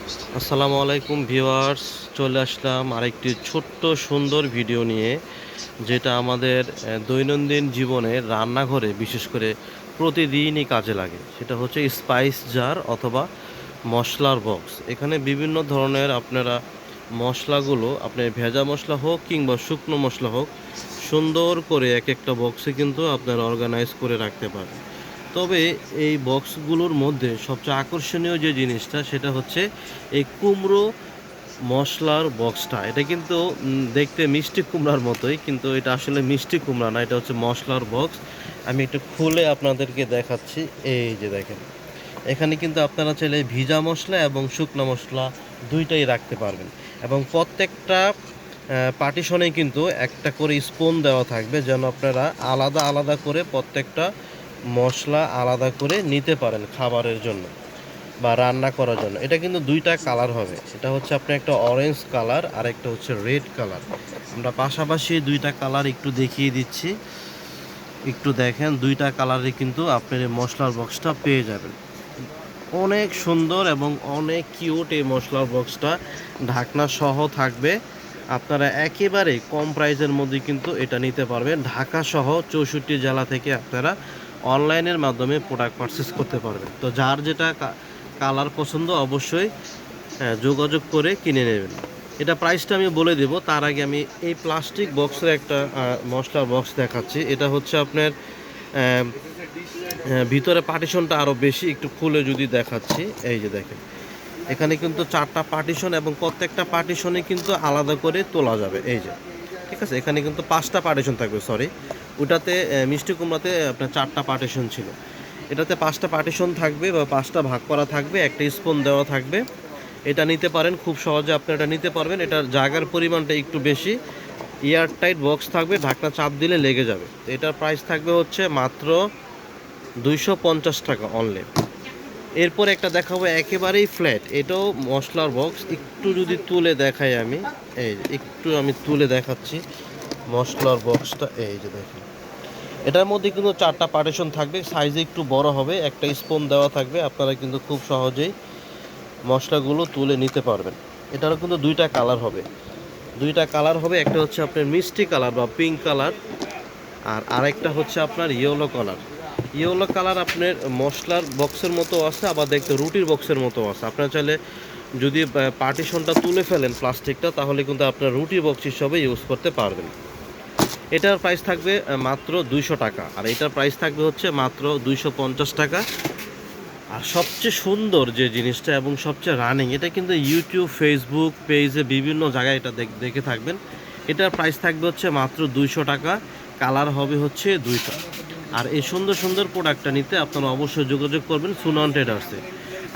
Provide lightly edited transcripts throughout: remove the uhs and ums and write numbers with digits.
আসসালামু আলাইকুম ভিউয়ার্স, চলে আসলাম আরেকটি ছোট্ট সুন্দর ভিডিও নিয়ে, যেটা আমাদের দৈনন্দিন জীবনে রান্নাঘরে বিশেষ করে প্রতিদিনই কাজে লাগে। সেটা হচ্ছে স্পাইস জার অথবা মশলার বক্স। এখানে বিভিন্ন ধরনের আপনারা মশলাগুলো, আপনার ভেজা মশলা হোক কিংবা শুকনো মশলা হোক, সুন্দর করে এক একটা বক্সে কিন্তু আপনারা অর্গানাইজ করে রাখতে পারেন। তবে এই বক্সগুলোর মধ্যে সবচেয়ে আকর্ষণীয় যে জিনিসটা সেটা হচ্ছে এই কুমড়ো মশলার বক্সটা। এটা কিন্তু দেখতে মিষ্টি কুমড়ার মতোই, কিন্তু এটা আসলে মিষ্টি কুমড়া না, এটা হচ্ছে মশলার বক্স। আমি একটু খুলে আপনাদেরকে দেখাচ্ছি। এই যে দেখেন, এখানে কিন্তু আপনারা চাইলে ভিজা মশলা এবং শুকনো মশলা দুইটাই রাখতে পারবেন, এবং প্রত্যেকটা পার্টিশনে কিন্তু একটা করে স্পুন দেওয়া থাকবে, যেন আপনারা আলাদা আলাদা করে প্রত্যেকটা মশলা আলাদা করে নিতে পারেন খাবারের জন্য বা রান্না করার জন্য। এটা কিন্তু দুইটা কালার হবে, এটা হচ্ছে আপনার একটা অরেঞ্জ কালার আর একটা হচ্ছে রেড কালার। আমরা পাশাপাশি দুইটা কালার একটু দেখিয়ে দিচ্ছি, একটু দেখেন। দুইটা কালারে কিন্তু আপনার এই মশলার বক্সটা পেয়ে যাবেন। অনেক সুন্দর এবং অনেক কিউট এই মশলার বক্সটা, ঢাকনা সহ থাকবে। আপনারা একেবারে কম প্রাইসের মধ্যে কিন্তু এটা নিতে পারবেন। ঢাকা সহ 64 জেলা থেকে আপনারা অনলাইনের মাধ্যমে প্রোডাক্ট পারচেস করতে পারবেন। তো যার যেটা কালার পছন্দ অবশ্যই যোগাযোগ করে কিনে নেবেন। এটা প্রাইসটা আমি বলে দেব, তার আগে আমি এই প্লাস্টিক বক্সের একটা মশলার বক্স দেখাচ্ছি। এটা হচ্ছে আপনার ভিতরে পার্টিশনটা আরও বেশি, একটু খুলে যদি দেখাচ্ছি। এই যে দেখেন, এখানে কিন্তু 4টা পার্টিশন এবং প্রত্যেকটা পার্টিশনে কিন্তু আলাদা করে তোলা যাবে। এই যে, ঠিক আছে, এখানে কিন্তু 5টা পার্টিশন থাকবে। সরি, ওটাতে মিষ্টি কুমড়াতে আপনার 4টা পার্টিশন ছিল, এটাতে 5টা পার্টিশন থাকবে বা 5টা ভাগ করা থাকবে, একটা স্পুন দেওয়া থাকবে। এটা নিতে পারেন, খুব সহজে আপনি এটা নিতে পারবেন। এটার জায়গার পরিমাণটা একটু বেশি, এয়ার টাইট বক্স থাকবে, ঢাকনা চাপ দিলে লেগে যাবে। এটার প্রাইস থাকবে হচ্ছে মাত্র 250 টাকা অনলি। এরপর একটা দেখাবো একেবারেই ফ্ল্যাট, এটাও মশলার বক্স। একটু যদি তুলে দেখাই আমি, এই যে একটু আমি তুলে দেখাচ্ছি মশলার বক্সটা। এই যে দেখেন, এটার মধ্যে কিন্তু 4টা পার্টিশন থাকবে, সাইজে একটু বড় হবে, একটা স্পুন দেওয়া থাকবে। আপনারা কিন্তু খুব সহজেই মশলাগুলো তুলে নিতে পারবেন। এটারও কিন্তু দুইটা কালার হবে, একটা হচ্ছে আপনার মিষ্টি কালার বা পিঙ্ক কালার, আর আরেকটা হচ্ছে আপনার ইয়েলো কালার। ইয়েলো কালার আপনার মশলার বক্সের মতো আছে, আবার দেখতে রুটির বক্সের মতো আছে। আপনার চাইলে যদি পার্টিশনটা তুলে ফেলেন প্লাস্টিকটা, তাহলে কিন্তু আপনার রুটি বক্স হিসাবে ইউজ করতে পারবেন। এটার প্রাইস থাকবে মাত্র 200 টাকা, আর এটার প্রাইস থাকবে হচ্ছে মাত্র 250 টাকা। আর সবচেয়ে সুন্দর যে জিনিসটা এবং সবচেয়ে রানিং, এটা কিন্তু ইউটিউব ফেসবুক পেজে বিভিন্ন জায়গায় এটা দেখে থাকবেন। এটার প্রাইস থাকবে হচ্ছে মাত্র 200 টাকা, কালার হবে হচ্ছে 2টা। আর এই সুন্দর সুন্দর প্রোডাক্টটা নিতে আপনারা অবশ্যই যোগাযোগ করবেন সুনন ট্রেডার্সে।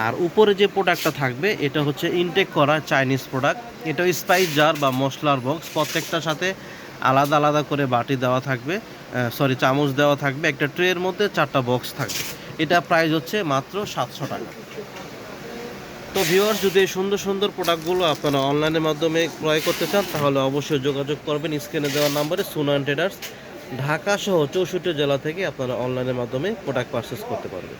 আর উপরে যে প্রোডাক্টটা থাকবে এটা হচ্ছে ইনটেক করা চাইনিজ প্রোডাক্ট। এটা স্পাইস জার বা মশলার বক্স, প্রত্যেকটার সাথে আলাদা আলাদা করে বাটি দেওয়া থাকবে, চামচ দেওয়া থাকবে। একটা ট্রের মধ্যে 4টা বক্স থাকবে। এটা প্রাইস হচ্ছে মাত্র 700 টাকা। তো ভিউয়ার্স, যদি এই সুন্দর সুন্দর প্রোডাক্টগুলো আপনারা অনলাইনের মাধ্যমে ক্রয় করতে চান, তাহলে অবশ্যই যোগাযোগ করবেন স্ক্রিনে দেওয়ার নাম্বারে। সুনন ট্রেডার্স, ঢাকা সহ 64 জেলা থেকে আপনারা অনলাইনের মাধ্যমে প্রোডাক্ট পারচেস করতে পারবেন।